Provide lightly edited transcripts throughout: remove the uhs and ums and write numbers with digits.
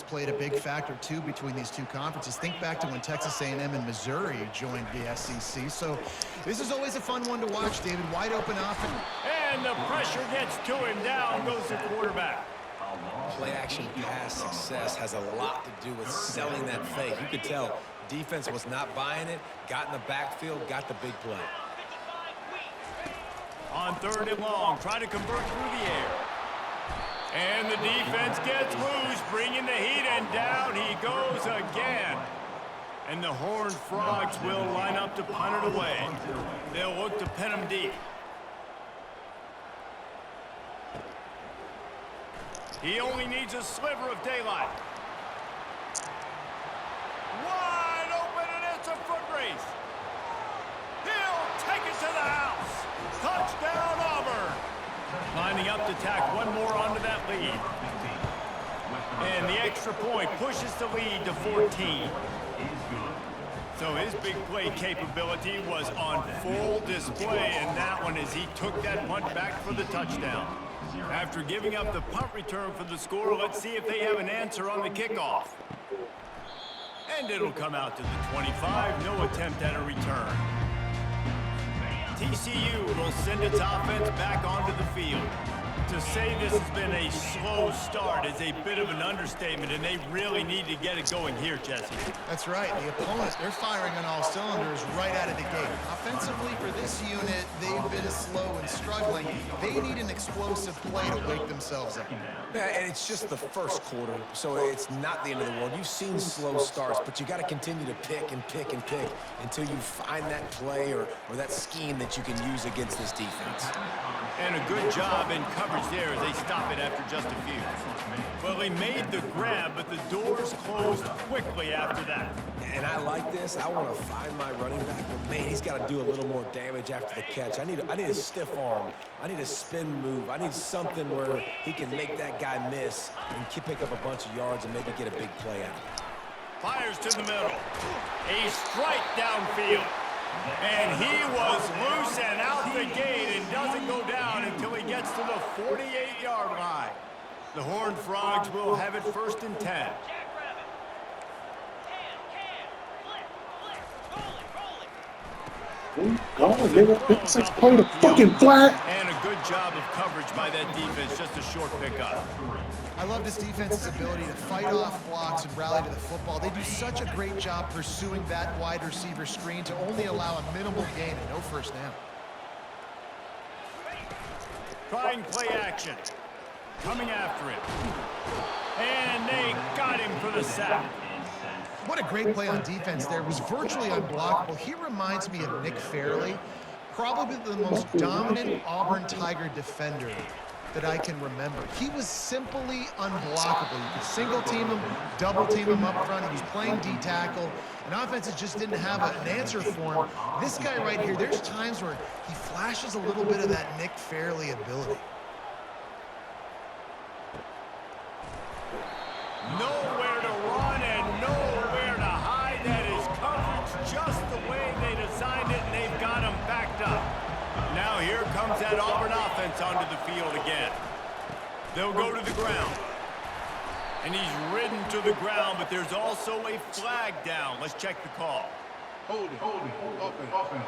played a big factor too between these two conferences. Think back to when Texas A&M and Missouri joined the SEC. So this is always a fun one to watch, David. Wide open offense. And the pressure gets to him. Down goes the quarterback. Play action pass success has a lot to do with selling that fake. You could tell defense was not buying it, got in the backfield, got the big play. On 3rd and long, trying to convert through the air. And the defense gets loose, bringing the heat, and down he goes again. And the Horned Frogs will line up to punt it away. They'll look to pin him deep. He only needs a sliver of daylight. Wide open, and it's a foot race. He'll take it to the house. Touchdown, Auburn. Lining up to tack one more onto that lead. And the extra point pushes the lead to 14. So his big play capability was on full display in that one as he took that punt back for the touchdown. After giving up the punt return for the score, let's see if they have an answer on the kickoff. And it'll come out to the 25, no attempt at a return. TCU will send its offense back onto the field. To say this has been a slow start is a bit of an understatement, and they really need to get it going here, Jesse. That's right. The opponent, they're firing on all cylinders right out of the gate. Offensively, for this unit, they've been slow and struggling. They need an explosive play to wake themselves up. Yeah, and it's just the first quarter, so it's not the end of the world. You've seen slow starts, but you got to continue to pick and pick and pick until you find that play or that scheme that you can use against this defense. And a good job in coverage there as they stop it after just a few. Well, they made the grab, but the doors closed quickly after that. And I like this. I want to find my running back, but man, he's got to do a little more damage after the catch. I need a stiff arm. I need a spin move. I need something where he can make that guy miss and pick up a bunch of yards and maybe get a big play out of it. Fires to the middle. A strike downfield. And he was loose and out the gate and doesn't go down until he gets to the 48-yard line. The Horned Frogs will have it 1st and 10. Oh, they were 6 point of fucking flat. And a good job of coverage by that defense, just a short pickup. I love this defense's ability to fight off blocks and rally to the football. They do such a great job pursuing that wide receiver screen to only allow a minimal gain and no first down. Trying play action. Coming after him. And they got him for the sack. What a great play on defense there. It was virtually unblockable. He reminds me of Nick Fairley, probably the most dominant Auburn Tiger defender that I can remember. He was simply unblockable. You could single team him, double team him up front. He was playing D-tackle, and offenses just didn't have an answer for him. This guy right here, there's times where he flashes a little bit of that Nick Fairley ability. Nowhere to run and nowhere to hide. That is coverage just the way they designed it, and they've got him backed up. Now here comes that Auburn offense onto the field again. They'll go to the ground. And he's ridden to the ground, but there's also a flag down. Let's check the call. Hold it, open.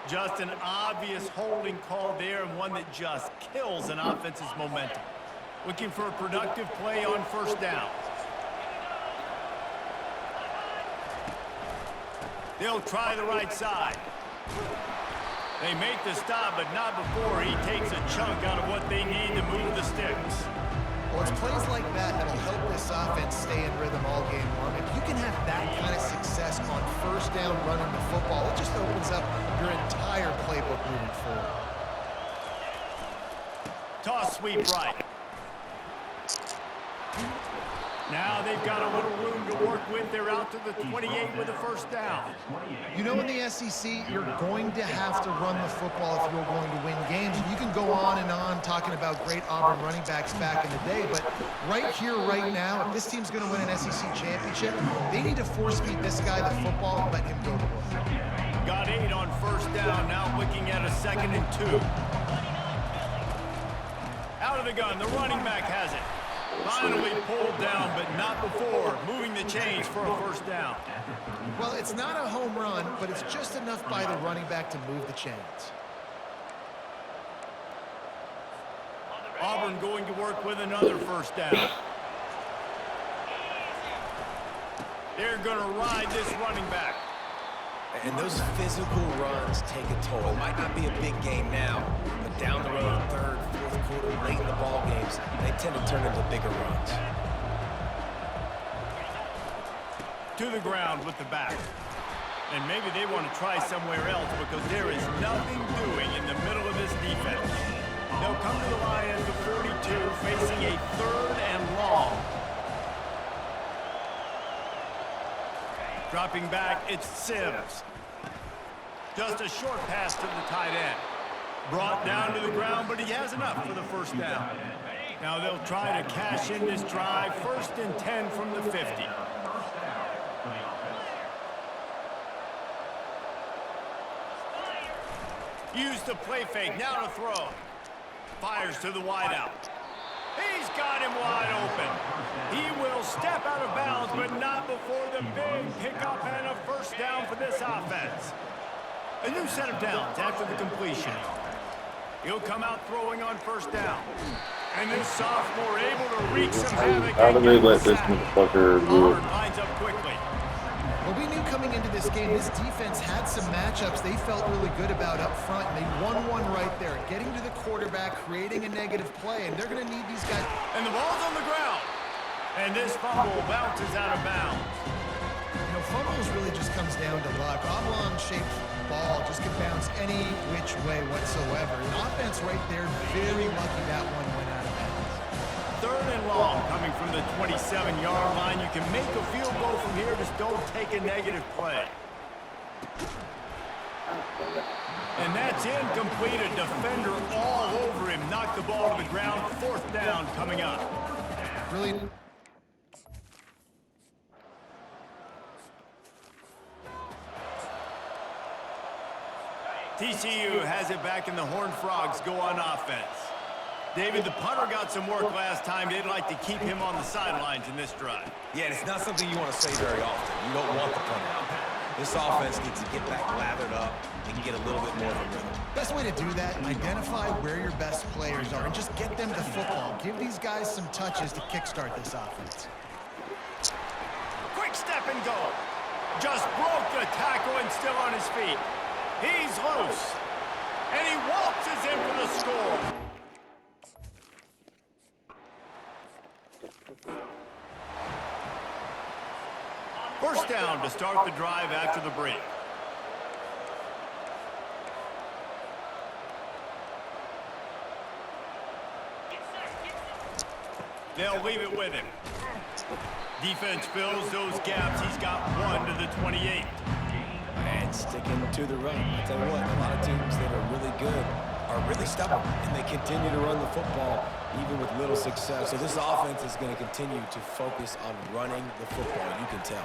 Just an obvious holding call there, and one that just kills an offense's momentum. Looking for a productive play on 1st down. They'll try the right side. They make the stop, but not before he takes a chunk out of what they need to move the sticks. Well, it's plays like that that'll help this offense stay in rhythm all game long. If you can have that kind of success on 1st down running the football, it just opens up your entire playbook moving forward. Toss sweep right. Now they've got a little room to work with. They're out to the 28 with a 1st down. You know, in the SEC, you're going to have to run the football if you're going to win games. And you can go on and on talking about great Auburn running backs back in the day, but right here, right now, if this team's going to win an SEC championship, they need to force feed this guy the football and let him go to work. Got 8 on 1st down. Now looking at a 2nd and 2. Out of the gun. The running back has it. Finally pulled down, but not before moving the chains for a first down. Well, it's not a home run, but it's just enough by the running back to move the chains. Auburn going to work with another first down. They're going to ride this running back. And those physical runs take a toll. It might not be a big game now, but down the road, third, fourth quarter, late in the ball games, they tend to turn into bigger runs. To the ground with the back. And maybe they want to try somewhere else because there is nothing doing in the middle of this defense. They'll come to the line at the 42, facing a third and long. Dropping back, it's Sims. Just a short pass to the tight end. Brought down to the ground, but he has enough for the first down. Now they'll try to cash in this drive. 1st and 10 from the 50. Use the play fake, now to throw. Fires to the wideout. He's got him wide open. He will step out of bounds, but not before the big pickup and a first down for this offense. A new set of downs after the completion. He'll come out throwing on first down. And this sophomore able to wreak some havoc. How do they let this motherfucker do it? Auburn lines up quickly. Well, we knew coming into this game, this defense had some matchups they felt really good about up front, and they won one right there, getting to the quarterback, creating a negative play, and they're going to need these guys. And the ball's on the ground. And this fumble bounces out of bounds. You know, fumbles really just comes down to luck. Oblong-shaped ball just can bounce any which way whatsoever. The offense right there, very lucky that one went out of bounds. 3rd and long coming from the 27-yard line. You can make a field goal from here, just don't take a negative play. And that's incomplete. A defender all over him. Knocked the ball to the ground. 4th down coming up. Really. TCU has it back, and the Horned Frogs go on offense. David, the punter got some work last time. They'd like to keep him on the sidelines in this drive. Yeah, it's not something you want to say very often. You don't want the punter out there. This offense needs to get back lathered up and get a little bit more of a rhythm. Best way to do that, identify where your best players are and just get them the football. Give these guys some touches to kickstart this offense. Quick step and go. Just broke the tackle and still on his feet. He's loose. And he waltzes in for the score. First down to start the drive after the break. They'll leave it with him. Defense fills those gaps. He's got 1 to the 28. And sticking to the run. I tell you what, a lot of teams that are really good are really stubborn, and they continue to run the football even with little success. So this offense is going to continue to focus on running the football, you can tell.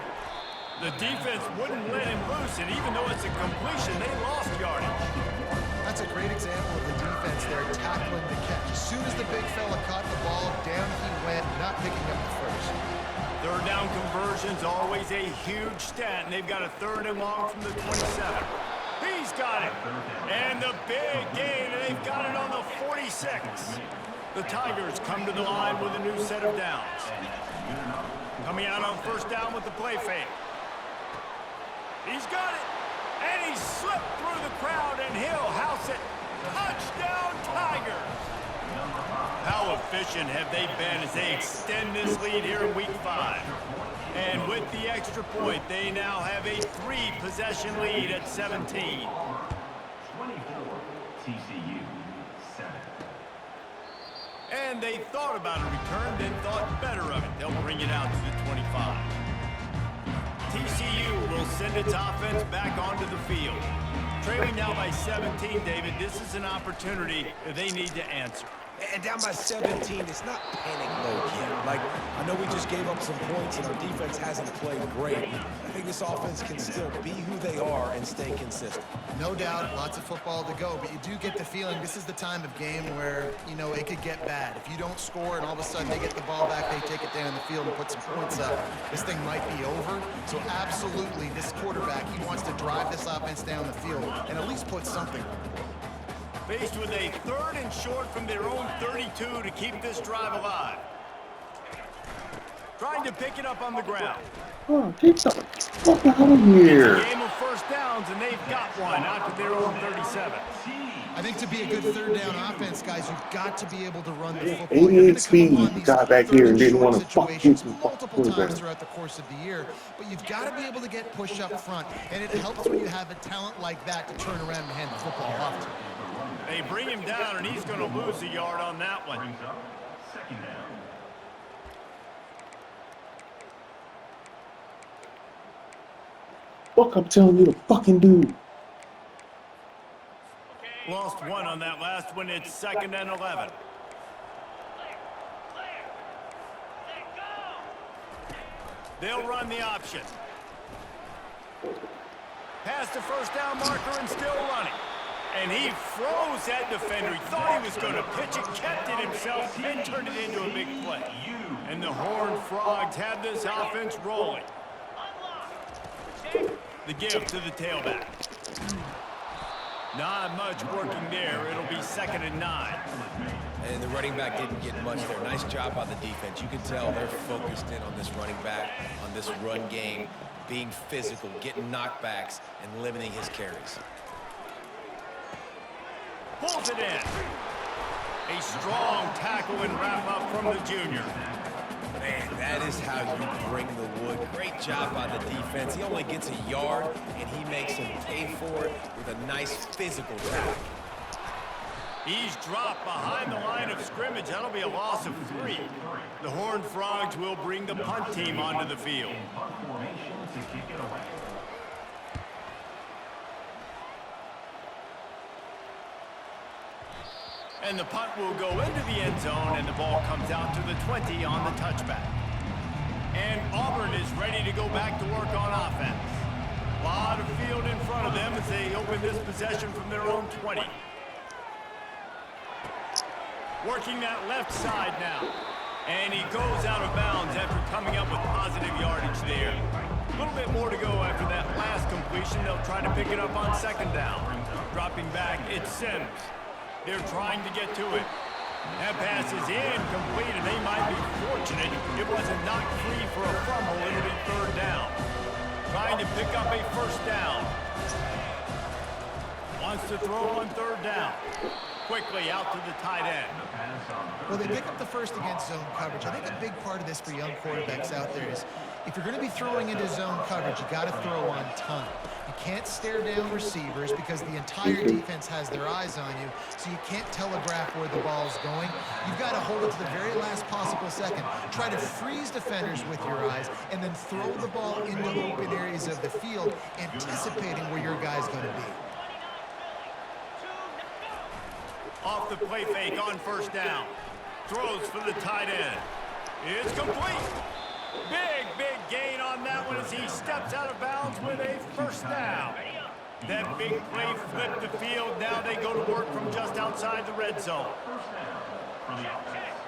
The defense wouldn't let him loose, and even though it's a completion, they lost yardage. That's a great example of the defense there tackling the catch. As soon as the big fella caught the ball, down he went, not picking up the first. 3rd down conversion's always a huge stat, and they've got a 3rd and long from the 27. He's got it. And the big gain, and they've got it on the 46. The Tigers come to the line with a new set of downs. Coming out on first down with the play fake. He's got it. And he slipped through the crowd, and he'll house it. Touchdown, Tigers. How efficient have they been as they extend this lead here in Week 5? And with the extra point, they now have a 3-possession lead at 17. 24, TCU 7. And they thought about a return, then thought better of it. They'll bring it out to the 25. TCU will send its offense back onto the field. Trailing now by 17, David, this is an opportunity that they need to answer. And down by 17, it's not panic mode yet. Like, I know we just gave up some points and our defense hasn't played great. I think this offense can still be who they are and stay consistent. No doubt, lots of football to go, but you do get the feeling this is the time of game where, you know, it could get bad. If you don't score and all of a sudden they get the ball back, they take it down the field and put some points up, this thing might be over. So absolutely, this quarterback, he wants to drive this offense down the field and at least put something on the board. Faced with a 3rd and short from their own 32 to keep this drive alive. Trying to pick it up on the ground. Oh, get the fuck out of here. Game of first downs, and they've got one out to their own 37. I think to be a good third down offense, guys, you've got to be able to run the football. 88 speed. You got back here and didn't want to fuck you some multiple times throughout the course of the year, but you've got to be able to get push up front, and it helps when you have a talent like that to turn around and hand the football off to. They bring him down, and he's going to lose a yard on that one. Brings up second down. Fuck, I'm telling you to fucking do. Lost one on that last one. It's 2nd and 11. They'll run the option. Past the first down marker and still running. And he froze that defender. He thought he was going to pitch it, kept it himself, and turned it into a big play. And the Horned Frogs have this offense rolling. The give to the tailback. Not much working there. It'll be 2nd and 9. And the running back didn't get much there. Nice job by the defense. You can tell they're focused in on this running back, on this run game, being physical, getting knockbacks, and limiting his carries. Pulls it in. A strong tackle and wrap up from the junior. Man, that is how you bring the wood. Great job by the defense. He only gets a yard, and he makes him pay for it with a nice physical tackle. He's dropped behind the line of scrimmage. That'll be a loss of 3. The Horned Frogs will bring the punt team onto the field. Punt formation to kick it away. And the punt will go into the end zone, and the ball comes out to the 20 on the touchback. And Auburn is ready to go back to work on offense. A lot of field in front of them as they open this possession from their own 20. Working that left side now. And he goes out of bounds after coming up with positive yardage there. A little bit more to go after that last completion. They'll try to pick it up on 2nd down. Dropping back, it's Sims. They're trying to get to it. That pass is incomplete, and they might be fortunate it wasn't knocked free for a fumble. It'll be 3rd down. Trying to pick up a first down. Wants to throw on 3rd down. Quickly out to the tight end. Well, they pick up the first against zone coverage. I think a big part of this for young quarterbacks out there is if you're going to be throwing into zone coverage, you got to throw on time. You can't stare down receivers because the entire defense has their eyes on you, so you can't telegraph where the ball's going. You've got to hold it to the very last possible second. Try to freeze defenders with your eyes and then throw the ball into open areas of the field, anticipating where your guy's going to be. Off the play fake on first down. Throws for the tight end. It's complete. Big gain on that one as he steps out of bounds with a first down. That big play flipped the field. Now they go to work from just outside the red zone. First down for the offense.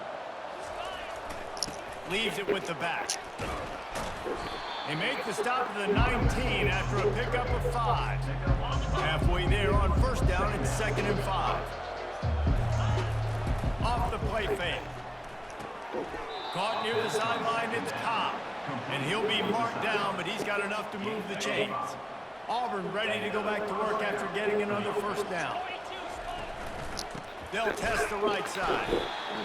Leaves it with the back. They make the stop to the 19 after a pickup of 5. Halfway there on first down, it's 2nd and 5. Off the play fake. Caught near the sideline, it's Cobb. And he'll be marked down, but he's got enough to move the chains. Auburn ready to go back to work after getting another first down. They'll test the right side.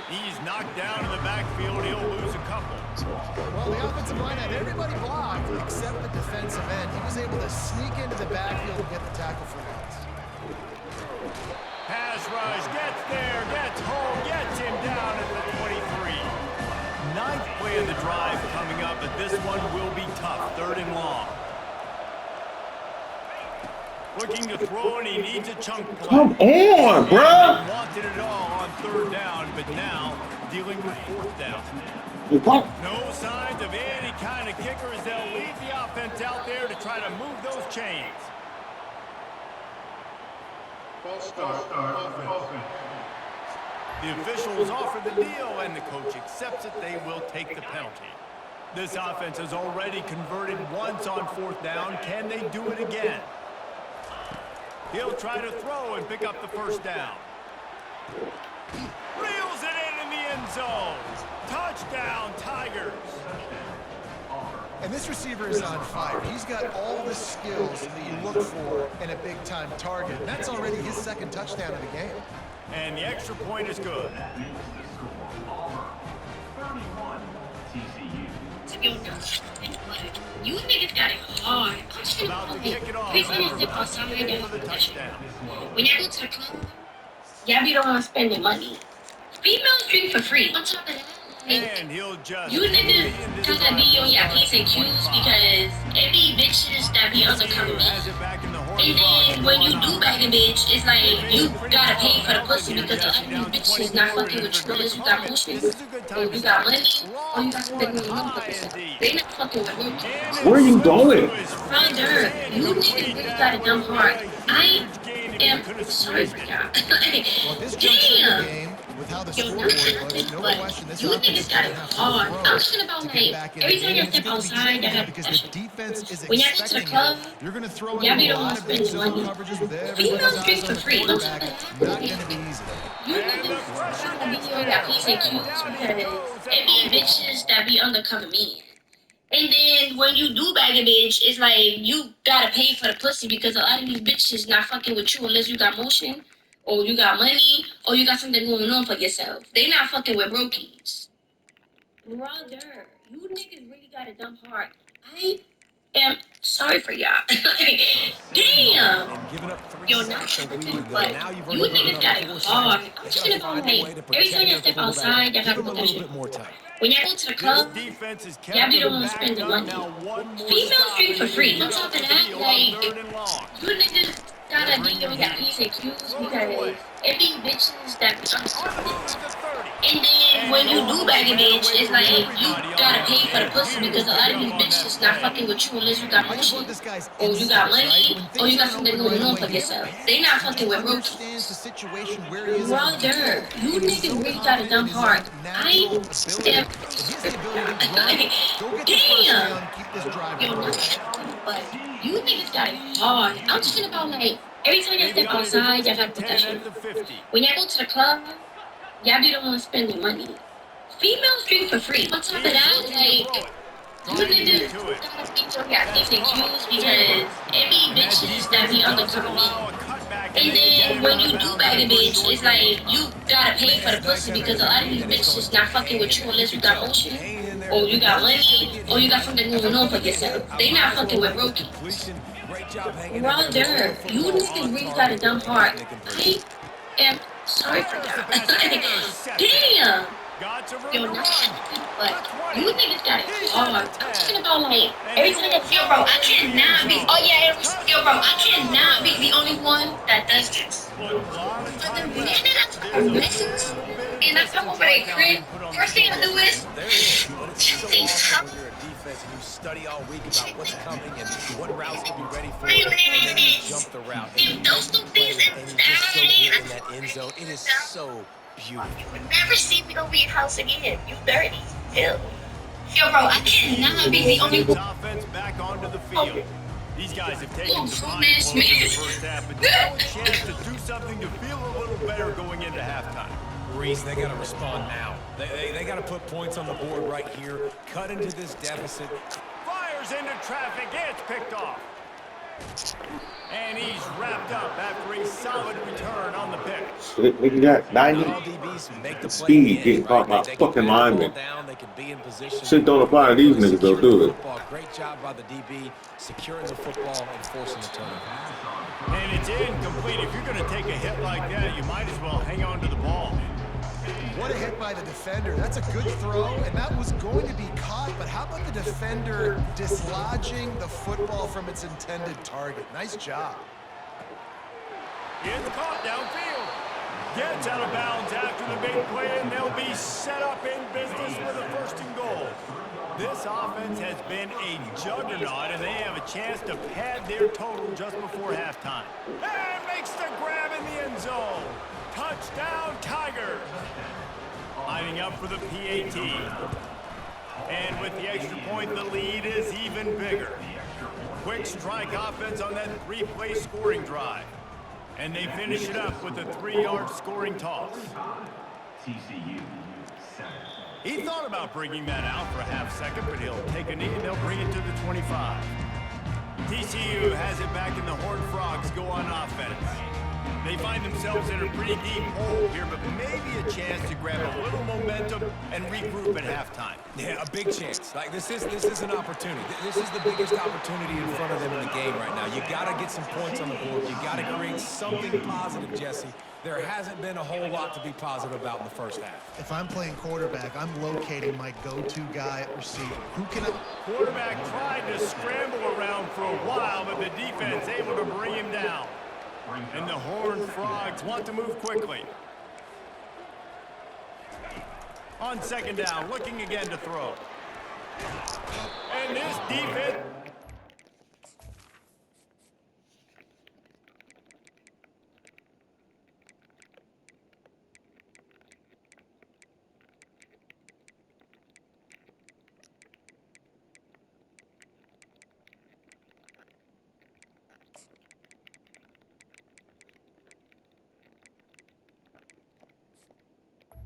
He's knocked down in the backfield. He'll lose a couple. Well, the offensive line had everybody blocked except the defensive end. He was able to sneak into the backfield and get the tackle for once. Pass rush, gets there, gets home, gets him down at the 23. 9th play of the drive coming up, but this one will be tough. 3rd and long. Looking to throw, and he needs a chunk play. Come on, And bruh. they wanted it all on 3rd down, but now dealing with 4th down. What? No signs of any kind of kicker as they'll leave the offense out there to try to move those chains. The officials offer the deal, and the coach accepts it. They will take the penalty. This offense has already converted once on 4th down. Can they do it again? He'll try to throw and pick up the 1st down. Reels it in the end zone. Touchdown, Tigers. And this receiver is on fire. He's got all the skills that you look for in a big-time target. And that's already his 2nd touchdown of the game. And the extra point is good. That means the score. Auburn 31, TCU. You niggas got it hard. About to kick it off. Please understand For outside the of the touchdown. When y'all go to the club, y'all be the one spending money. Females drink for free. On top of that, And he'll just you niggas gotta be on your P's and Q's because it be bitches that be undercover me. has it back in the horn. And then when you do bag a bitch, it's like you gotta pay for the pussy because the other bitch is not fucking with you unless you got motion, or you got money, or you got something going on for yourself. They not fucking with me. Where are you going? Brother, you niggas really got a dumb heart. I am sorry for y'all. Well, this juncture in the Damn. game, with how the Yo, scoreboard not looks, no but question this you offense niggas is got going it to have to hard. throw I'm talking about to like get back in the every time game. y'all It's step going to be outside, tricky y'all got because the defense is when y'all go to the expecting club, it. You're going to throw y'all in be a the lot ones of big spending zone money. coverages with everybody's Females drink eyes for on the free. Don't quarterback. talk Not about going to be easy. you niggas gotta be on your P's and Q's because it be bitches that be undercover men. And then when you do bag a bitch, it's like you gotta pay for the pussy because a lot of these bitches not fucking with you unless you got motion, or you got money, or you got something going on for yourself. They not fucking with brokies. Brother, you niggas really got a dumb heart. I am sorry for y'all. Damn. And giving up 3 Yo, sacks a not week ago. but Now you've you already given niggas got up it 4 hard. sacks. I'm They talking gotta about find a way like to every protect time y'all their step quarterback. outside, y'all Give got them a little protection. bit more time. When y'all go to the This club, defense is y'all kept be the them ones backed spending up. money. Now one more Females stop, drink and for they free. can On get top off of the that, field on like 3rd and long. you niggas gotta be on your P's and Q's because it be bitches that be On the undercover. move is the 30. And then when you do bag a bitch, it's like you gotta pay for the pussy because a lot of these bitches not fucking with you unless you got I just motion, love this guy's or you got instincts, right? money, When or things you got aren't something open right going on away, for he yourself. panics. They not He fucking just with understands brokies. the situation where he is as a Brother, receiver. you And he's niggas so really got a confident dumb in his heart. own I natural am ability that he has the ability to run, go get the first damn. down, keep this drive Yo, going. but you niggas got it hard. I'm talking about like every time y'all They've step got it outside, y'all got 10 protection. at the 50. When y'all go to the club, y'all be the ones spending money. Females drink for free. On top of He's that, looking to like throw it. you Trying to niggas get to it. gotta be on your P's and Q's because it be And that bitches that defense be doesn't undercover me. allow a cutback, And they can get then him when out of you do bounds bag a after a bitch, short it's gain. like you gotta pay for the pussy because a lot of these bitches not fucking with you unless you got motion, or you got money, or you got something going on for yourself. They not fucking with brokies. Completion. Great job hanging in Brother, there. you niggas really got a dumb heart. I am sorry for Fires the y'all. pass, intercepted. Damn. Got some room Yo, to not run. but The 20. you niggas got it He's hard. at the I'm 10. talking about like And every he time will that yo, bro, I throw in the end cannot be. zone. Oh yeah, yo, bro, I cannot be the only one that does this. Look, a lot of But the time minute left. I start There's a blessings little bit of and I come distance over right their now being crib, put on the first thing I do scoreboard. is There it is. But it's so they awesome come when you're a defense and you study all week about what's coming and what routes to be ready for. Real And then you enemies. jump the route and If you those make two the play things and you just go inside, get I in that end zone. It is so beautiful. you will never see me over your house again. You dirty. Hell. Yo, bro, I cannot be the only This one. offense back onto the field. These guys have taken Oh, some so mind nice, blows in the man. first half, but now a chance to do something to feel a little better going into halftime. Reese, they got to respond now. They got to put points on the board right here, cut into this deficit. Fires into traffic, it's picked off. And he's wrapped up after a solid return on the pick. Nigga got 90 Not all DBs make the play speed again, getting caught right? by They can fucking pat the ball linemen. down, they can be in position. Shit don't apply to these niggas though, Secure do the it? football. Great job by the DB, securing the football and forcing the turnover. And it's incomplete. If you're going to take a hit like that, you might as well hang on to the ball. What a hit by the defender. That's a good throw, and that was going to be caught, but how about the defender dislodging the football from its intended target? Nice job. It's caught downfield. Gets out of bounds after the big play, and they'll be set up in business with a 1st and goal. This offense has been a juggernaut, and they have a chance to pad their total just before halftime. And makes the grab in the end zone. Touchdown, Tigers. Lining up for the PAT. And with the extra point, the lead is even bigger. Quick strike offense on that 3-play scoring drive. And they finish it up with a 3-yard scoring toss. TCU 7. He thought about bringing that out for a half second, but he'll take a knee and they'll bring it to the 25. TCU has it back, and the Horned Frogs go on offense. They find themselves in a pretty deep hole here, but maybe a chance to grab a little momentum and regroup at halftime. Yeah, a big chance. Like, this is an opportunity. This is the biggest opportunity in front of them in the game right now. You got to get some points on the board. You got to create something positive, Jesse. There hasn't been a whole lot to be positive about in the first half. If I'm playing quarterback, I'm locating my go-to guy at receiver. Who can I... Quarterback tried to scramble around for a while, but the defense able to bring him down. And the Horned Frogs want to move quickly. On 2nd down, looking again to throw. And this defense...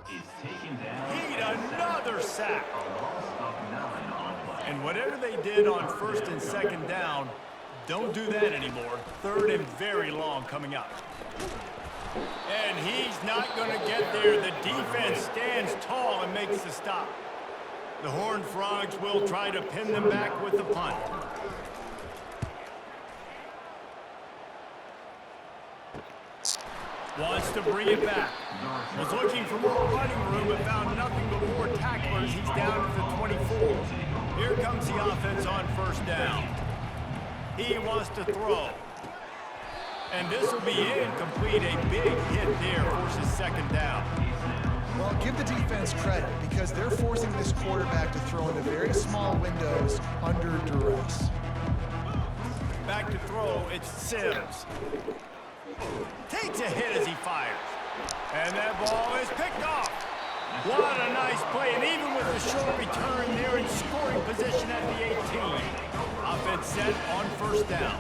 Is taken down. Need another sack. A loss of 9 on play. And whatever they did on 1st and 2nd down, don't do that anymore. 3rd and very long coming up. And he's not going to get there. The defense stands tall and makes the stop. The Horned Frogs will try to pin them back with the punt. Wants to bring it back. Was looking for more running room but found nothing but more tacklers. He's down to the 24. Here comes the offense on 1st down. He wants to throw. And this will be incomplete. A big hit there forces 2nd down. Well, give the defense credit because they're forcing this quarterback to throw into very small windows under duress. Back to throw, it's Sims. Takes a hit as he fires. And that ball is picked off. What a nice play, and even with the short return, they're in scoring position at the 18. Offense set on 1st down.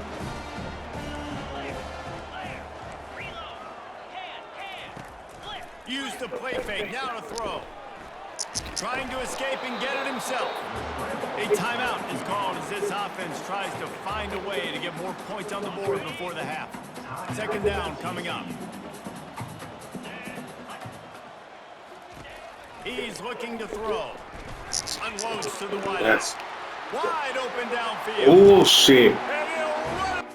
Use the play fake, now to throw. Trying to escape and get it himself. A timeout is called as this offense tries to find a way to get more points on the board before the half. 2nd down coming up. He's looking to throw. Unloads to the wide That's... out. Wide open downfield. Oh, shit. And he'll run.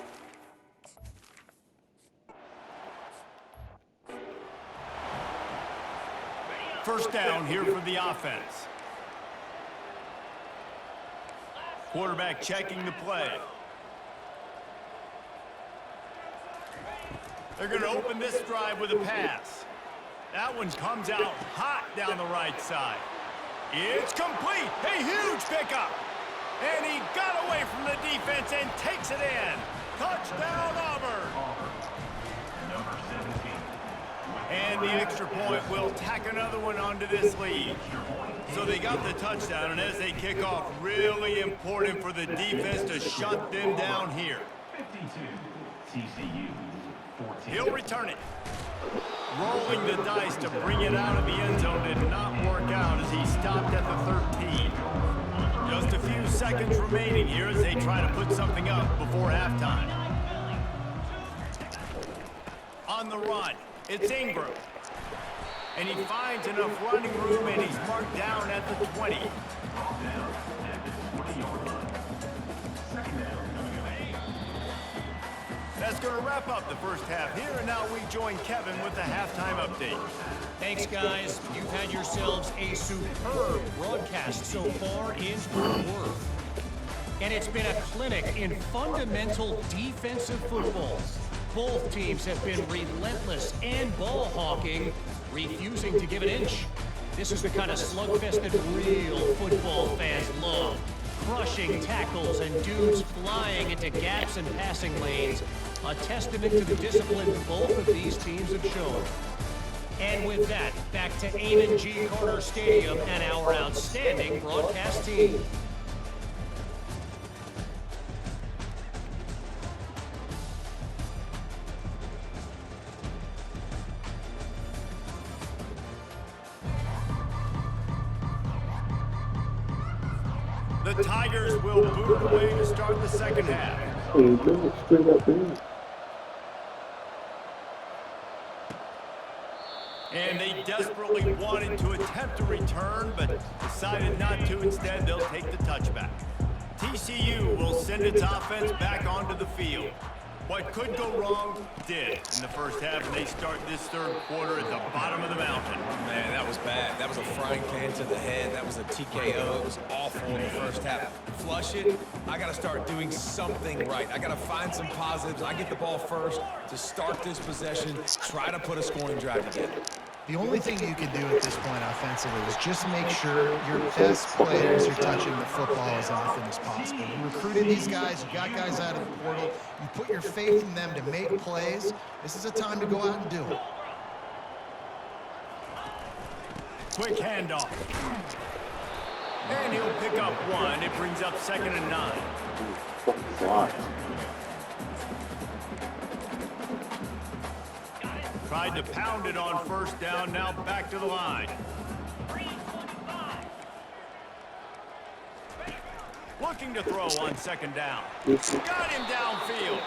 First down here for the offense. Quarterback checking the play. They're going to open this drive with a pass. That one comes out hot down the right side. It's complete. A huge pickup. And he got away from the defense and takes it in. Touchdown, Auburn. Number 17. And the extra point will tack another one onto this lead. So they got the touchdown, and as they kick off, really important for the defense to shut them down here. 52. TCU 14. He'll return it. Rolling the dice to bring it out of the end zone did not work out as he stopped at the 13. Just a few seconds remaining here as they try to put something up before halftime. On the run, it's Ingram. And he finds enough running room, and he's marked down at the 20. Down at the 20-yard line. 2nd down. That's going to wrap up the first half here, and now we join Kevin with the halftime update. Thanks, guys. You've had yourselves a superb broadcast so far in Fort Worth. And it's been a clinic in fundamental defensive football. both teams have been relentless and ball hawking, refusing to give an inch. This is the kind of slugfest that real football fans love. Crushing tackles and dudes flying into gaps and passing lanes. A testament to the discipline both of these teams have shown. And with that, back to Amon G. Carter Stadium and our outstanding broadcast team. The Tigers will boot away to start the second half. Hey, look straight up there. And they desperately wanted to attempt a return, but decided not to. Instead, they'll take the touchback. TCU will send its offense back onto the field. What could go wrong did in the first half, and they start this third quarter at the bottom of the mountain. Man, that was bad. That was a frying pan to the head. That was a TKO. It was awful in the first half. Flush it. I got to start doing something right. I got to find some positives. I get the ball first to start this possession, try to put a scoring drive together. The only thing you can do at this point offensively is just make sure your best players are touching the football as often as possible. You recruited these guys, you got guys out of the portal, you put your faith in them to make plays. This is a time to go out and do it. Quick handoff. And he'll pick up one. It brings up 2nd and 9. Why? Tried to pound it on first down, now back to the line. Looking to throw on 2nd down. Got him downfield.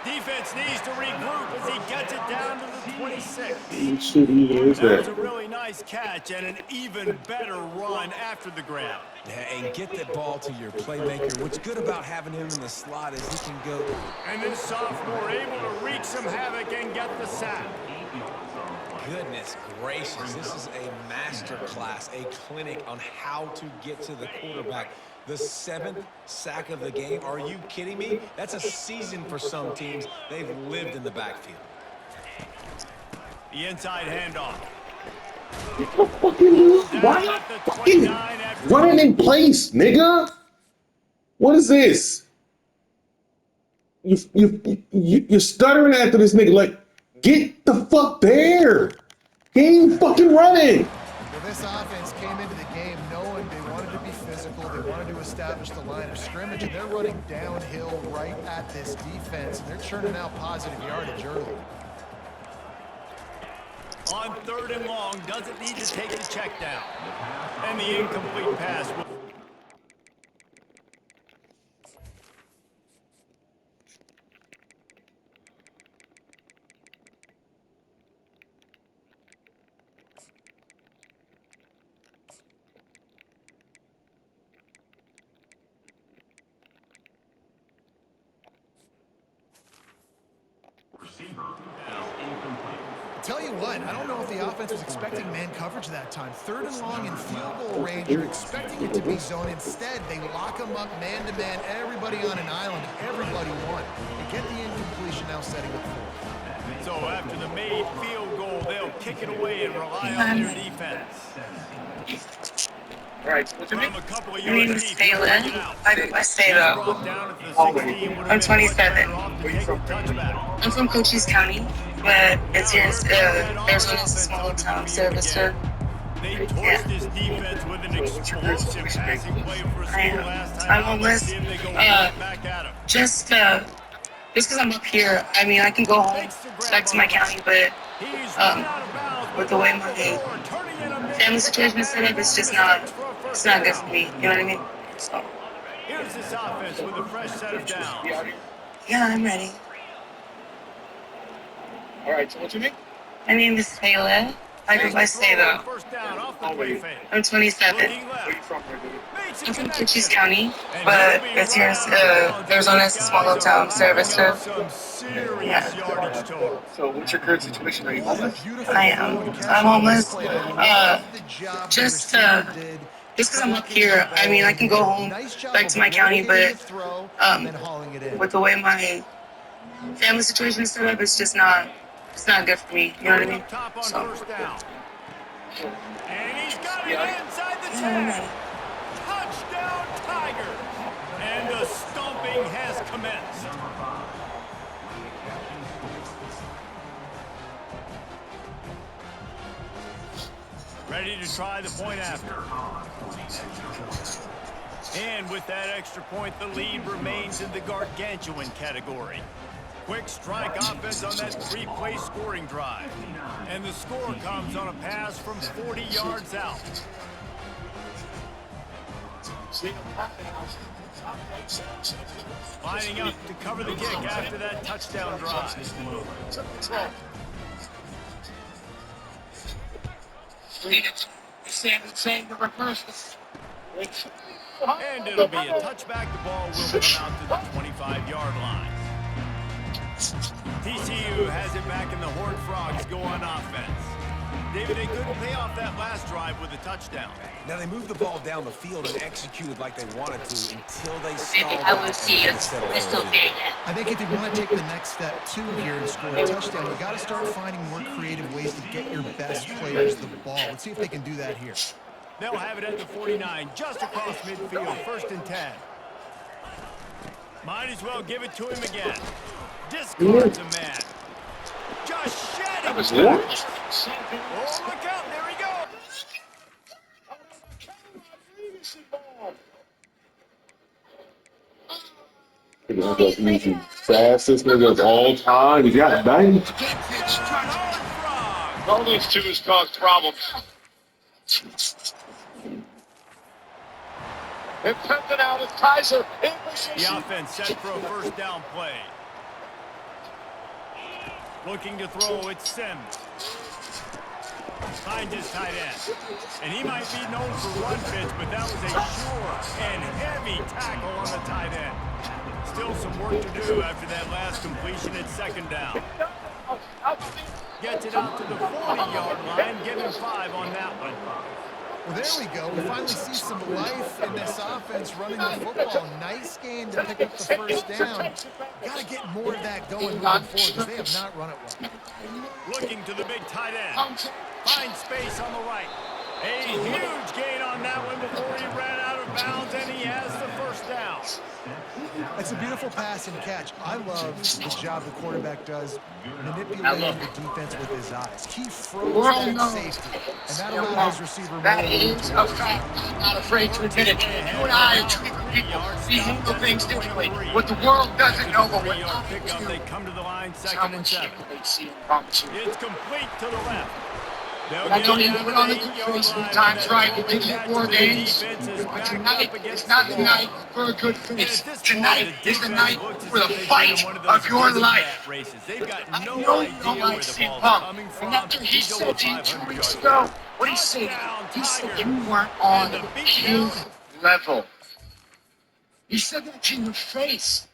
Defense needs to regroup as he gets it down to the 26. Shit, he is That was that. a really nice catch and an even better run after the grab. Yeah, and get the ball to your playmaker. What's good about having him in the slot is he can go. And this sophomore able to wreak some havoc and get the sack. Goodness gracious, this is a master class, a clinic on how to get to the quarterback. The 7th sack of the game. Are you kidding me? That's a season for some teams. They've lived in the backfield. The inside handoff. Why fucking running in place, nigga? What is this? You're stuttering after this nigga. Like, get the fuck there. He ain't fucking running. Well, this offense came into the game knowing they wanted to be physical, they wanted to establish the line of scrimmage, and they're running downhill right at this defense, and they're churning out positive yardage early. On 3rd and long, doesn't need to take the check down. And the incomplete pass will... Receiver is incomplete. Tell you what, I don't know if the offense was expecting man coverage that time. 3rd and long in field goal range, you're expecting it to be zone. Instead, they lock them up man-to-man, everybody on an island, everybody won. They get the incompletion, now setting up 4th. So after the made field goal, they'll kick it away and rely on their defense. Right, what's your name? From a couple of My name yards is deep, Taylor. bring it out. I'm West Taylor. Brought down at the 16, would have I'm been 27. much better off to take the touchback. I'm from Cochise County, but it's here. Arizona's a small town, service. They torched this defense with an explosive passing play for a I score am. last time. I'm Let's homeless. see if they go right back at him. Just because I'm up here, I mean, I can go home back to my county, but He's um, run out of bounds with the way my turning in a family situation is set up, it's just not, it's not good for me. You know what I mean? So, Here's this offense with a fresh set of downs. yeah, I'm ready. All right, so what's your name? My name is Taylor. I go by Taylor. First down off the play fake. I'm 27. Looking Where you left. from, my dude? Makes a I'm from connection. Cochise County, but it's here. Arizona's a small town, service. Some serious yardage total. So what's your current situation? Are you homeless? I am. I'm homeless. Just because I'm up here, I mean, I can go home back to my county, but with the way family situation set up, it's not good for me. You know what I mean? Top on So. first down. And he's got it inside the 10. Touchdown, Tigers. And the stomping has commenced. Ready to try the point after. And with that extra point, the lead remains in the gargantuan category. Quick strike offense on that 3-play scoring drive. And the score comes on a pass from 40 yards out. Lining up to cover the kick after that touchdown drive. And it'll be a touchback. The ball will come out to the 25-yard line. TCU has it back in the Horned Frogs go on offense. David, they couldn't pay off that last drive with a touchdown. Now they moved the ball down the field and executed like they wanted to until they stalled. I would see it. I think if you want to take the next step too here and score a touchdown, you got to start finding more creative ways to get your best players the ball. Let's see if they can do that here. They'll have it at the 49, just across midfield, 1st and 10. Might as well give it to him again. Discards a man. Just shedding. Oh, look out, there he goes. He's the fastest nigga of all time. He got banged. All those two has caused problems. And Pimpin out of Kaiser. The offense set for a first down play. Looking to throw, it's Sims. Finds his tight end. And he might be known for run fits, but that was a sure and heavy tackle on the tight end. Still some work to do after that last completion at 2nd down. Gets it out to the 40-yard line, giving 5 on that one. Well, there we go. We finally see some life in this offense running the football. Nice game to pick up the first down. Got to get more of that going moving forward because they have not run it well. Looking to the big tight end. Finds space on the right. A huge gain on that one before he ran out of bounds, and he has the first down. It's a beautiful pass and catch. I love the job the quarterback does manipulating the defense with his eyes. He froze that safety, and that allowed his receiver that is a fact. I'm not afraid to admit it. You and I are treating people. We handle things differently. What the world doesn't know, but what they come to the line, 2nd and 7. It's complete to the left. I don't even put on the good face times right. You think that war games, but tonight is not the night for a good face. Tonight is the night for the fight of your life. I know you don't like CM Punk. And after he said to you 2 weeks ago, what he said? He said you weren't on his level. He said that to your face.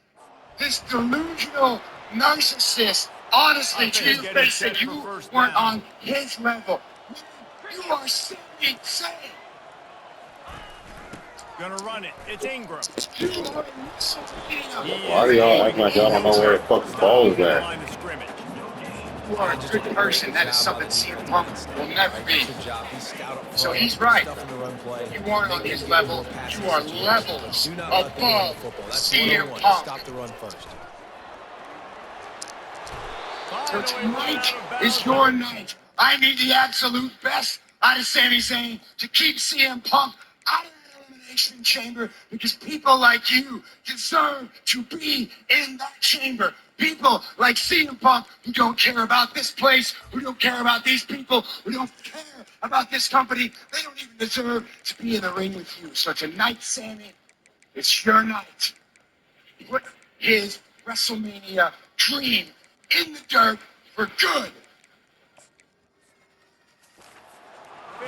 This delusional narcissist, honestly, to your face, said you weren't on his level. You are simply insane. Gonna run it. It's Ingram. Why do y'all act like y'all don't know where the fuck the ball is at? You are a good person. That is something CM Punk will never be. So he's right. You aren't on his level. You are levels above CM Punk. Stop the run first. So tonight is your night. I need the absolute best out of Sami Zayn to keep CM Punk out of the elimination chamber because people like you deserve to be in that chamber. People like CM Punk who don't care about this place, who don't care about these people, who don't care about this company, they don't even deserve to be in the ring with you. So tonight, Sami, it's your night. Put his WrestleMania dream in the dirt for good.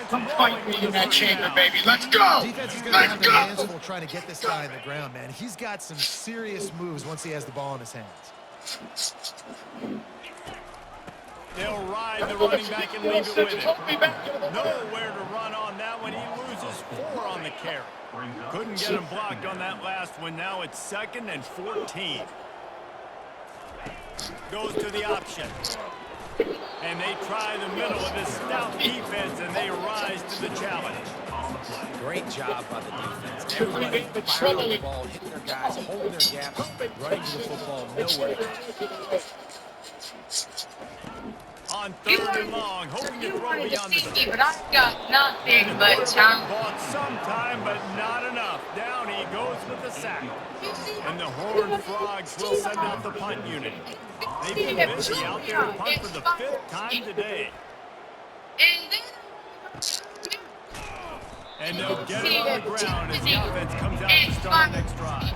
Come fight me in that chamber, baby. Let's go. Defense is going to have their hands full trying to get this guy on the ground, man. He's got some serious moves once he has the ball in his hands. They'll ride the running back and leave it with him. Nowhere to run on that one. He loses 4 on the carry. Couldn't get him blocked on that last one. Now it's 2nd and 14. Goes to the option. And they try the middle of this stout defense, and they rise to the challenge. Great job by the defense. Everybody firing the ball, hitting their guys, holding their gaps, running to the football, nowhere to go. On third and long, hoping to throw beyond the sticks. But I've got nothing but time. Bought some time, but not enough. Down he goes with the sack. And the Horned Frogs will send out the punt unit. They've been busy out there to punt for the 5th time today. And they'll get it on the ground as the offense comes out to start the next drive.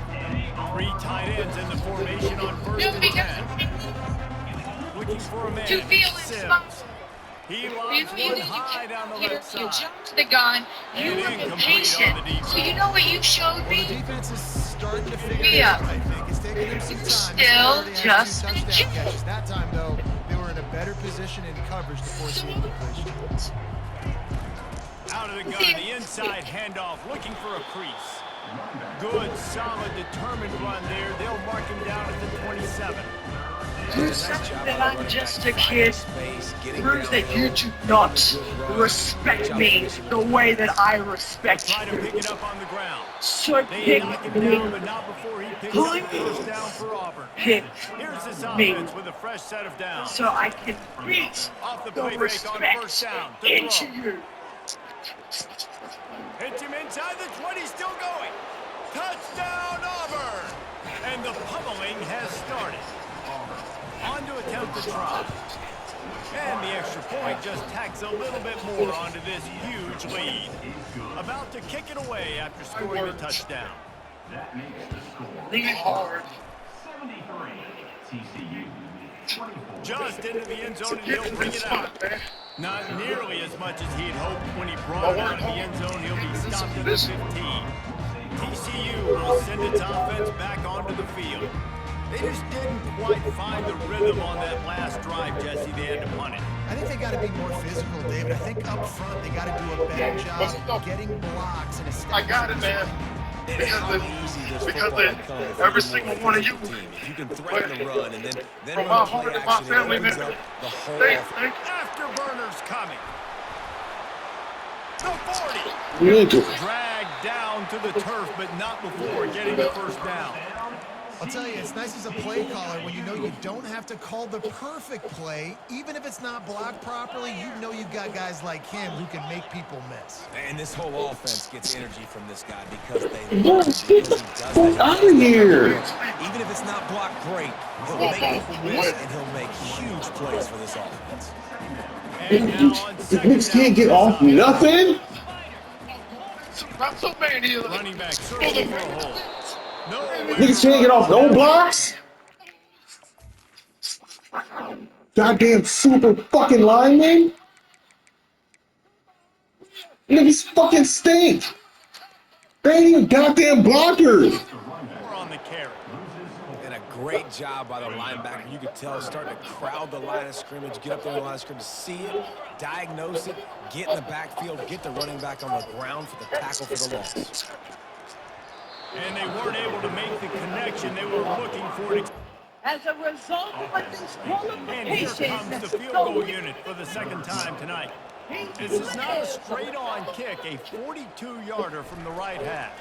3 tight ends in the formation on 1st and 10. Looking for a man. Sims. He lobs one high down the left side. You jumped the gun. You were impatient. So you know what you showed Well, me? the defense is starting to figure it out, I think. It's taking them some time. Still just touchdown catches. That time, though, they were in a better position in coverage to force the incompletion. Out of the gun, the inside handoff, looking for a crease. Good, solid, determined run there. They'll mark him down at the 27. Proves that I'm just a kid. Proves that you do not respect me the way that I respect Try to you. pick it up on the ground. So They pick knock him down, but not before he picks up the first down for Auburn. Pick Here's this me. offense with a fresh set of downs. so I can beat Off the the play fake on first respect down. To into throw. you. Hits him inside the 20, still going. Touchdown, Auburn! And the pummeling has started. On to attempt the try. And the extra point just tacks a little bit more onto this huge lead. About to kick it away after scoring the touchdown. That makes the score Lean hard. 73, TCU 24. Just into the end zone, and he'll bring it out. Not nearly as much as he'd hoped when he brought it out of the end zone. He'll be stopped at the 15. TCU will send its offense back onto the field. They just didn't quite find the rhythm on that last drive, Jesse. They had to punt it. I think they got to be more physical, David. I think up front they got to do a better job getting blocks and establishing. I got it, man. And how easy this football becomes if every you single move one of forward you. with your team. If you can threaten the run and then From run my play heart to my action, family, it opens man. up the whole Thank offense. Afterburners coming. The 40. Nigga. Dragged down to the turf, but not before getting the first down. I'll tell you, it's nice as a play caller when you know you don't have to call the perfect play. Even if it's not blocked properly, you know you've got guys like him who can make people miss. And this whole offense gets energy from this guy because they Bro, love him, get because the he does fuck that. out of here. Even if it's not blocked great, he'll make people miss and he'll make huge plays for this offense. And now on These second niggas down, can't get off nothing. So many of them. running back searching for a hole. No, Niggas can't get off no blocks. Goddamn super fucking lineman. Niggas fucking stink. They ain't even goddamn blockers. we're on the carry. And a great job by the linebacker. You could tell starting to crowd the line of scrimmage, get up there in the line of scrimmage, see it, diagnose it, get in the backfield, get the running back on the ground for the tackle for the loss. And they weren't able to make the connection they were looking for. As a result of this And here comes the field goal unit for the second time tonight. This is not a straight-on kick, a 42-yarder from the right hash.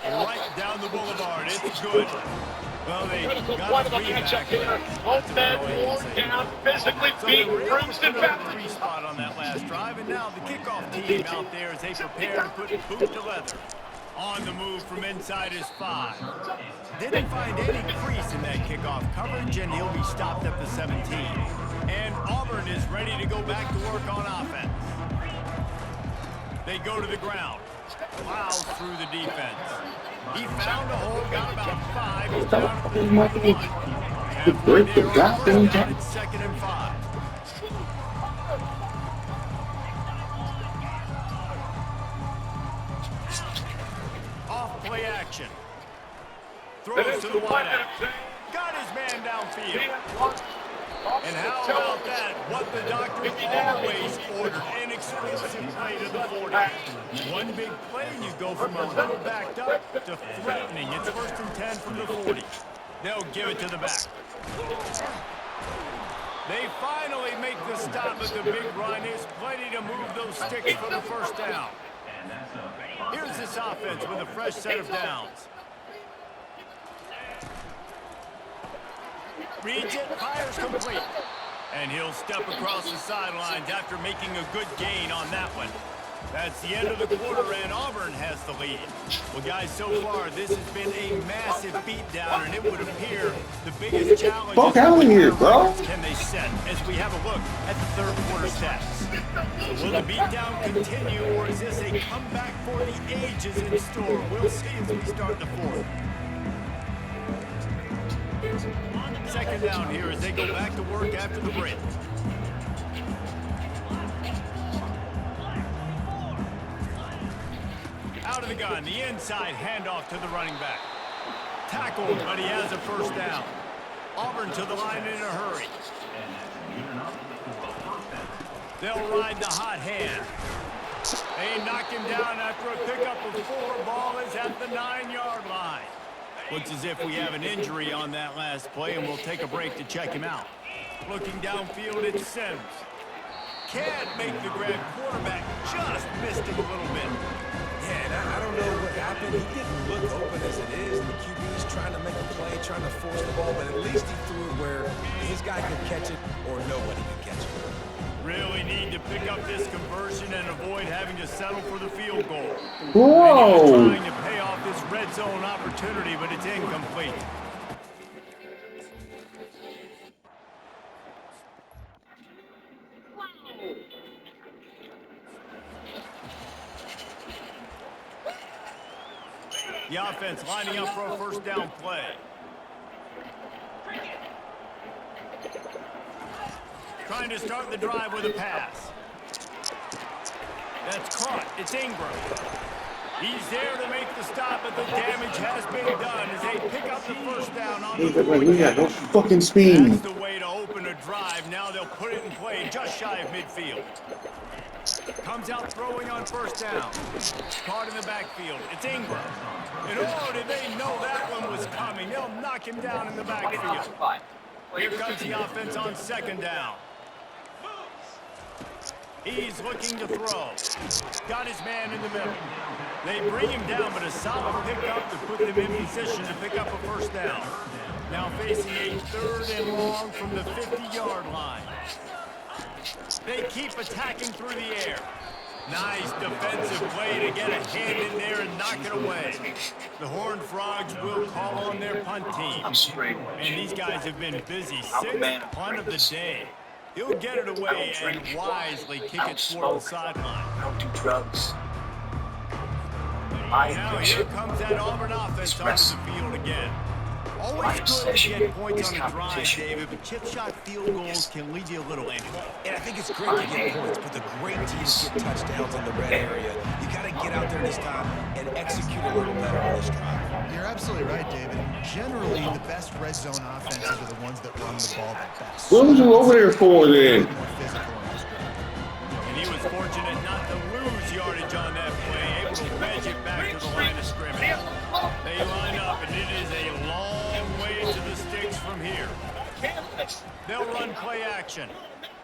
Right down the boulevard, it's good. Well, they got a three-back. Both men worn down, physically So they beat, were able bruised, to and go to the battered. three spot on that last drive, and now the kickoff team out there as they prepare to put boot to leather. On the move from inside his 5. Didn't find any crease in that kickoff coverage, and he'll be stopped at the 17. And Auburn is ready to go back to work on offense. They go to the ground. Plows through the defense. He found a hole, got about 5. He's down at the 21. Halfway there on first down, it's 2nd and 5. Off play action. Throws to the wideout. Got his man downfield. And how about that? What the doctor always ordered. An explosive play to the 40. One big play and you go from a little backed up to threatening. It's 1st and 10 from the 40. They'll give it to the back. They finally make the stop, but the big run is plenty to move those sticks for the first down. Here's this offense with a fresh set of downs. Reads it, fires complete. And he'll step across the sidelines after making a good gain on that one. That's the end of the quarter, and Auburn has the lead. Well, guys, so far, this has been a massive beatdown, and it would appear the biggest challenge Fuck out of here, bro. can they set as we have a look at the third quarter stats. So will the beatdown continue, or is this a comeback for the ages in store? We'll see as we start the fourth. Second down here as they go back to work after the break. Out of the gun, the inside handoff to the running back. Tackled, but he has a first down. Auburn to the line in a hurry. They'll ride the hot hand. They knock him down after a pickup of 4. Ball is at the 9-yard line. Looks as if we have an injury on that last play, and we'll take a break to check him out. Looking downfield, it's Sims. Can't make the grab. Quarterback just missed him a little bit. Yeah, and I don't know what happened. He didn't look open as it is, and the QB's trying to make a play, trying to force the ball, but at least he threw it where his guy could catch it or nobody could catch it. Really need to pick up this conversion and avoid having to settle for the field goal. Whoa! And he was trying to pay off this red zone opportunity, but it's incomplete. The offense lining up for a first down play. Trying to start the drive with a pass. That's caught. It's Ingram. He's there to make the stop, but the damage has been done as they pick up the first down on the Like we got no fucking speed. That's the way to open a drive. Now they'll put it in play just shy of midfield. Comes out throwing on first down. Caught in the backfield. It's Ingram. And oh, did they know that one was coming? They'll knock him down in the backfield. Here comes the offense on second down. He's looking to throw. Got his man in the middle. They bring him down, but a solid pickup to put them in position to pick up a first down. Now facing a 3rd and long from the 50-yard line. They keep attacking through the air. Nice defensive play to get a hand in there and knock it away. The Horned Frogs will call on their punt team. And these guys have been busy. 6th punt of the day. He'll get it away and wisely kick it toward the sideline. I don't do drugs. Now here comes that Auburn offense onto the field again. Always good to get points on the drive, David, but chip shot field goals can lead you a little anyway. And I think it's great to get points, but the great teams get touchdowns in the red area. You got to get out there this time and execute a little better on this drive. You're absolutely right, David. Generally, the best red zone offenses are the ones that run the ball the best. What was you over there for then? More physical on this drive. And he was fortunate not to lose yardage on that play, able to wedge it back to the line of scrimmage. They line up, and it is a long way to the sticks from here. They'll run play action.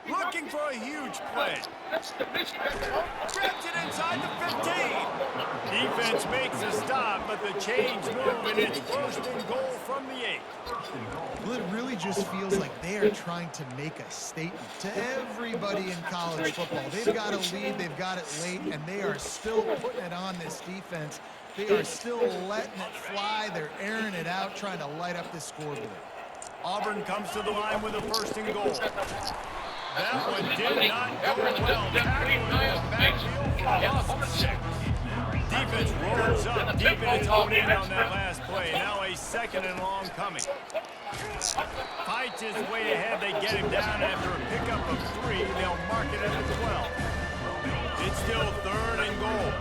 Looking for a huge play. Grabs it inside the 15. Defense makes a stop, but the chains move, and it's 1st and goal from the 8. Well, it really just feels like they are trying to make a statement to everybody in college football. They've got a lead, they've got it late, and they are still putting it on this defense. They are still letting it fly. They're airing it out, trying to light up this scoreboard. Auburn comes to the line with a 1st and goal. That one did not go well. Tackling in the backfield for a loss of 6. Defense rolls up deep in its own end on that last play. Now a 2nd and long coming. Fights his way ahead. They get him down after a pickup of 3. They'll mark it at the 12. It's still 3rd and goal.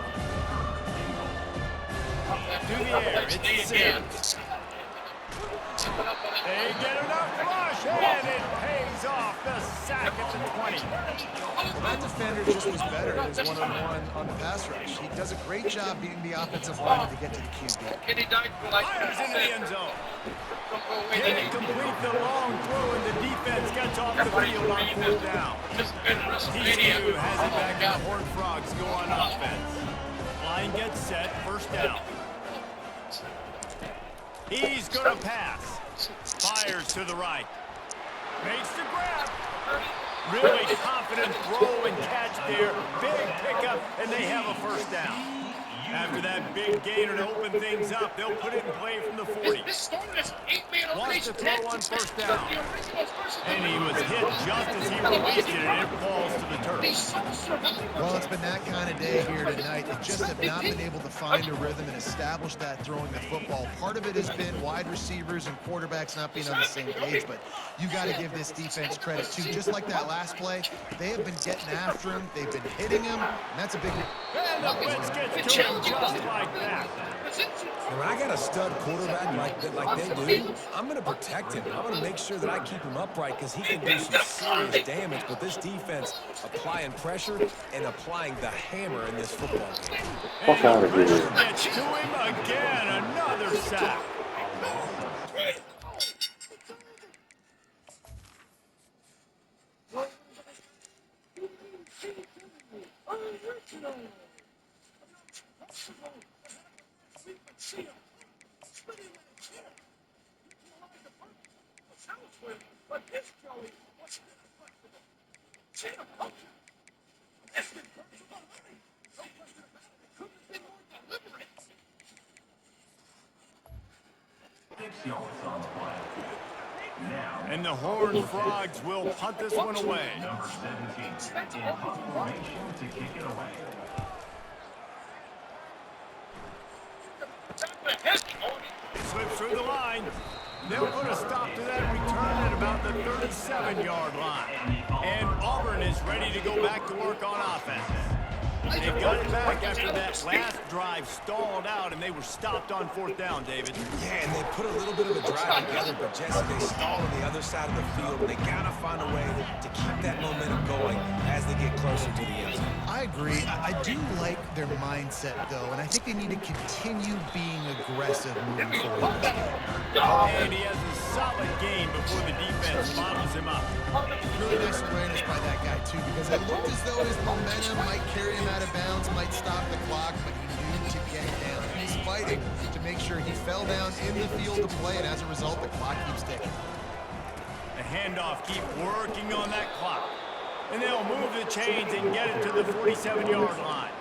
To the air. It's Sims. They get enough rush, and it pays off. The sack at the 20. Well, that defender just was better in his one-on-one on the pass rush. He does a great job beating the offensive line to get to the QB. Fires into the end zone. Can't complete the long throw, and the defense gets off the field on 4th down. TCU has it back, and the Horned Frogs go on offense. Line gets set, 1st down. He's going to pass. Fires to the right. Makes the grab. Really confident throw and catch there. Big pickup, and they have a 1st down. After that big gainer to open things up, they'll put it in play from the 40. Wants to throw on 1st down. And he was hit just as he released it, and it falls to the turf. Well, it's been that kind of day here tonight. They just have not been able to find a rhythm and establish that throwing the football. Part of it has been wide receivers and quarterbacks not being on the same page, but you got to give this defense credit, too. Just like that last play, they have been getting after him. They've been hitting him, and that's a big... And the blitz gets to him just like that. And when I got a stud quarterback like they do, I'm going to protect him. I'm going to make sure that I keep him upright because he can do some serious damage. But this defense applying pressure and applying the hammer in this football game. Fuck out of here. Gets to him again, another sack. And the Horned Frogs will punt this one away. Number 17 in punt formation to kick it away. Slips through the line. They'll put a stop to that return at about the 37-yard line. And Auburn is ready to go back to work on offense. They've got it back after that last drive stalled out, and they were stopped on 4th down, David. Yeah, and they put a little bit of a drive together, but Jesse, they stall on the other side of the field, and they got to find a way to keep that momentum going as they get closer to the end zone. I agree. I do like their mindset, though, and I think they need to continue being aggressive moving forward. And he has a solid game before the defense bottles him up. Really nice awareness by that guy, too, because it looked as though his momentum might carry him out of bounds, might stop the clock, but he knew to get down. He's fighting to make sure he fell down in the field to play, and as a result, the clock keeps ticking. The handoff keep working on that clock. And they'll move the chains and get it to the 47-yard line.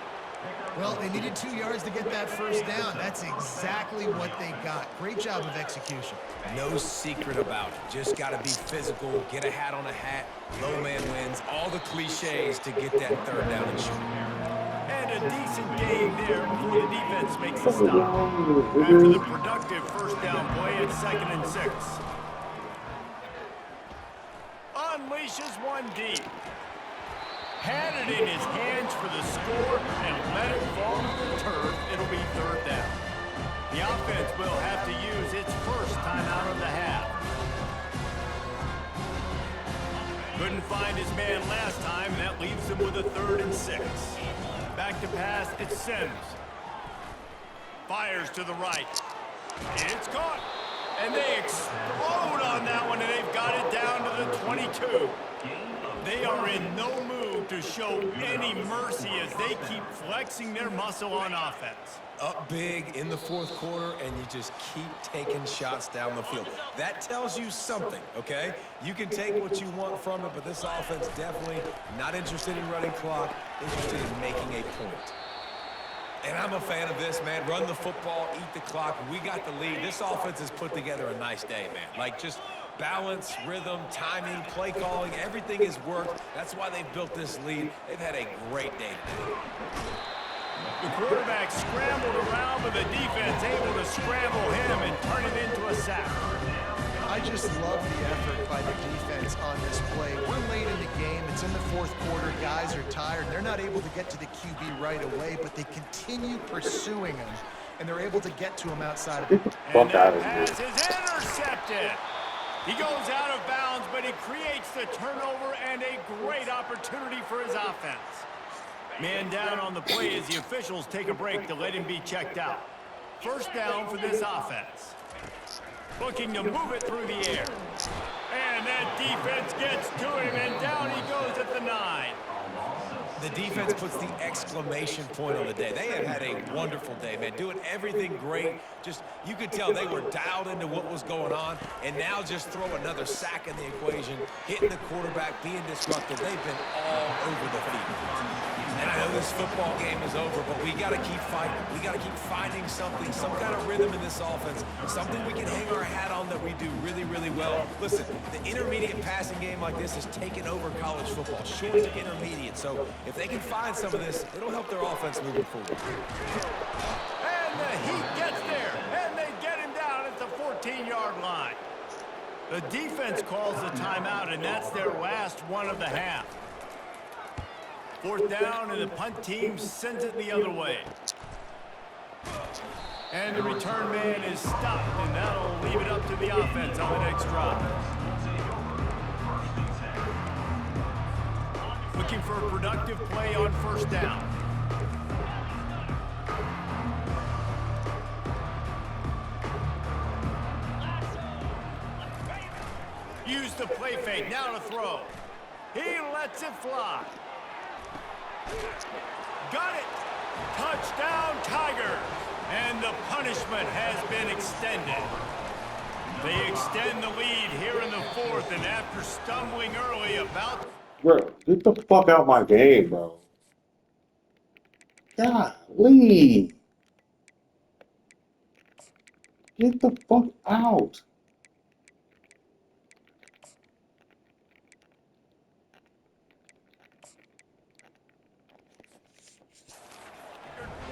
Well, they needed 2 yards to get that 1st down. That's exactly what they got. Great job of execution. No secret about it. Just got to be physical, get a hat on a hat, low man wins, all the cliches to get that 3rd down and short. And a decent game there before the defense makes a stop. After the productive 1st down play, it's 2nd and 6. Unleashes one deep. Had it in his hands for the score and let it fall to the turf. It'll be 3rd down. The offense will have to use its 1st timeout of the half. Couldn't find his man last time, and that leaves him with a 3rd and 6. Back to pass, it's Sims. Fires to the right. It's caught. And they explode on that one, and they've got it down to the 22. They are in no mood to show any mercy as they keep flexing their muscle on offense. Up big in the 4th quarter, and you just keep taking shots down the field. That tells you something, okay? You can take what you want from it, but this offense definitely not interested in running clock, interested in making a point. And I'm a fan of this, man. Run the football, eat the clock. We got the lead. This offense has put together a nice day, man. Like, just balance, rhythm, timing, play calling, everything has worked. That's why they've built this lead. They've had a great day today. The quarterback scrambled around, but the defense able to scramble him and turn it into a sack. I just love the effort by the defense on this play. We're late in the game. It's in the 4th quarter. Guys are tired. They're not able to get to the QB right away, but they continue pursuing him, and they're able to get to him outside of it. Fuck out of Pass here. is intercepted. He goes out of bounds, but he creates the turnover and a great opportunity for his offense. Man down on the play as the officials take a break to let him be checked out. First down for this offense. Looking to move it through the air. And that defense gets to him, and down he goes at the 9. The defense puts the exclamation point on the day. They have had a wonderful day, man. Doing everything great. Just, you could tell they were dialed into what was going on. And now just throw another sack in the equation, hitting the quarterback, being disruptive. They've been all over the field. And I know this football game is over, but we got to keep fighting. We got to keep finding something, some kind of rhythm in this offense, something we can hang our hat on that we do really, really well. Listen, the intermediate passing game like this has taken over college football, short to intermediate. So if they can find some of this, it'll help their offense moving forward. And the Heat gets there, and they get him down at the 14-yard line. The defense calls the timeout, and that's their last one of the half. Fourth down, and the punt team sends it the other way. And the return man is stopped, and that'll leave it up to the offense on the next drive. Looking for a productive play on first down. Use the play fake, now to throw. He lets it fly. Got it! Touchdown, Tigers! And the punishment has been extended. They extend the lead here in the fourth, and after stumbling early about... Bro, get the fuck out my game, bro. Golly. Get the fuck out.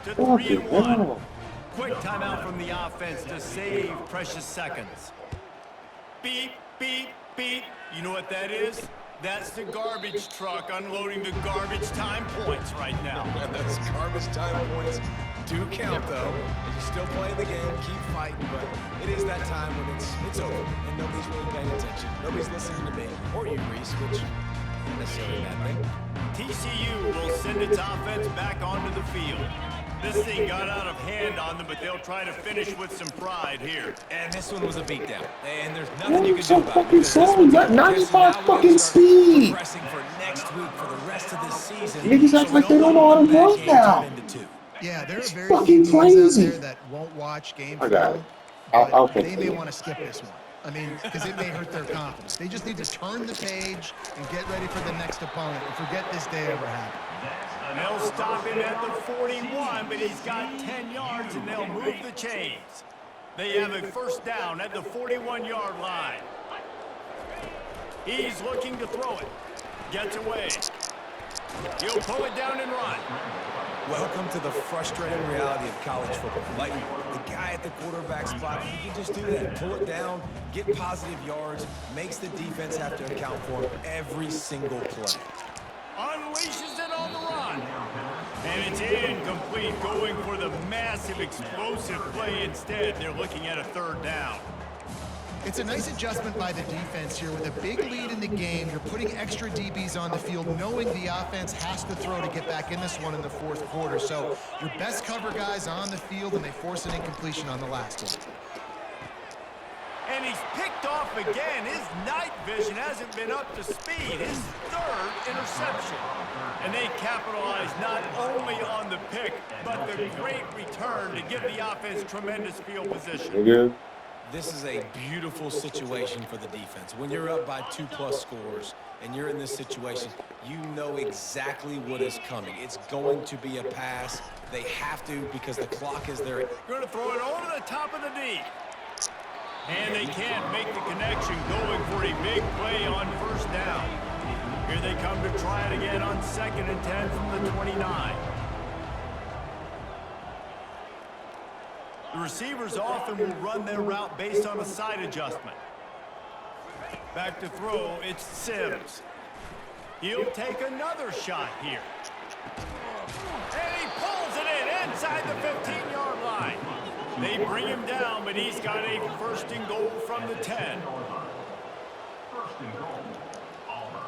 To 3-1. Quick timeout from the offense to save precious seconds. Beep, beep, beep. You know what that is? That's the garbage truck unloading the garbage time points right now. Those garbage time points do count, though. You're still playing the game, keep fighting, but it is that time when it's over, and nobody's really paying attention. Nobody's listening to me, or you, Reese, which isn't necessarily a bad thing. TCU will send its offense back onto the field. This thing got out of hand on them, but they'll try to finish with some pride here. And this one was a beatdown. And there's nothing you can so do about it. fucking slow. You got 95 fucking speed. Pressing for next week for the rest of this season. Niggas act like they don't know how to run now. Yeah, there are very fucking few teams crazy. out there that won't watch game I got it. film, I'll but they fix may it. want to skip this one. I mean, because it may hurt their confidence. They just need to turn the page and get ready for the next opponent and forget this day ever happened. And they'll stop him at the 41, but he's got 10 yards, and they'll move the chains. They have a first down at the 41-yard line. He's looking to throw it. Gets away. He'll pull it down and run. Welcome to the frustrating reality of college football. Like, the guy at the quarterback spot, he can just do that. Pull it down, get positive yards, makes the defense have to account for him every single play. Unleashes it on the run. And it's incomplete, going for the massive explosive play instead. They're looking at a third down. It's a nice adjustment by the defense here. With a big lead in the game, you're putting extra DBs on the field, knowing the offense has to throw to get back in this one in the fourth quarter. So your best cover guys on the field, and they force an incompletion on the last one. And he's picked off again. His night vision hasn't been up to speed. His third interception. And they capitalize not only on the pick, but the great return to give the offense tremendous field position. This is a beautiful situation for the defense. When you're up by 2+ scores and you're in this situation, you know exactly what is coming. It's going to be a pass. They have to, because the clock is there. Going to throw it over the top of the D. And they can't make the connection, going for a big play on first down. Here they come to try it again on 2nd and 10 from the 29. The receivers often will run their route based on a side adjustment. Back to throw, it's Sims. He'll take another shot here. And he pulls it in inside the 15-yard line. They bring him down, but he's got a 1st and goal from the 10. First and goal, Auburn.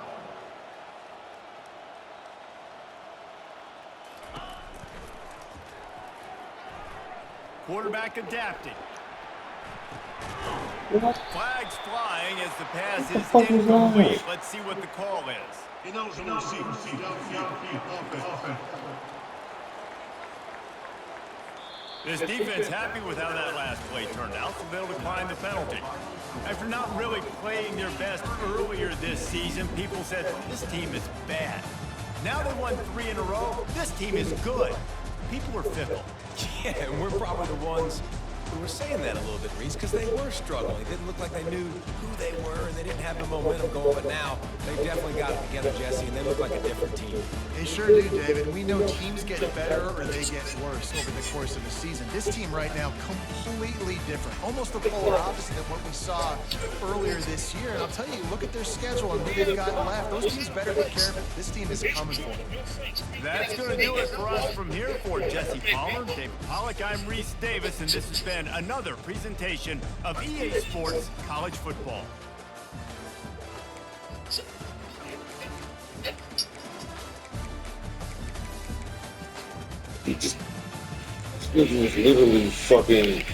Quarterback adapting. Flags flying as the pass is fuck was incomplete. that? Let's see what the call is. This defense happy with how that last play turned out, so they'll decline the penalty. After not really playing their best earlier this season, people said, this team is bad. Now they won 3 in a row. This team is good. People are fickle. Yeah, and we're probably the ones who were saying that a little bit, Reese, because they were struggling. It didn't look like they knew who they were, and they didn't have the momentum going. But now they definitely got it together, Jesse, and they look like a different team. They sure do, David. We know teams get better or they get worse over the course of the season. This team right now, completely different. Almost the polar opposite of what we saw earlier this year. And I'll tell you, look at their schedule and who they've got left. Those teams better take care of it. This team is coming for them. That's going to do it for us from here. For Jesse Palmer, David Pollack, I'm Reese Davis, and this has been another presentation of EA Sports College Football. This is literally fucking.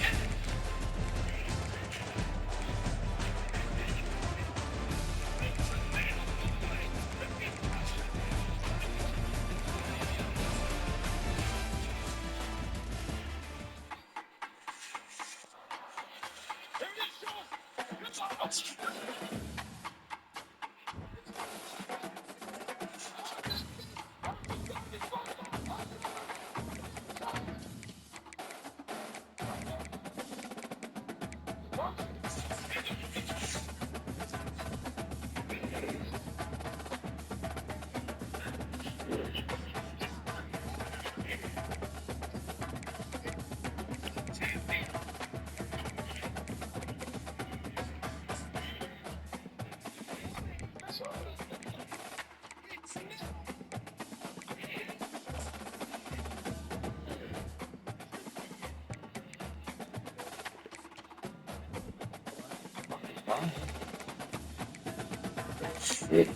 Shit.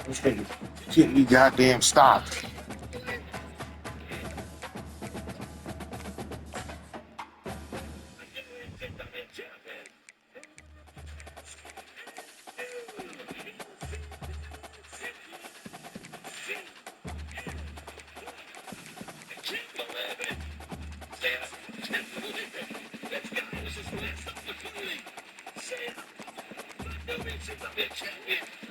This nigga get me goddamn stopped. Let's go.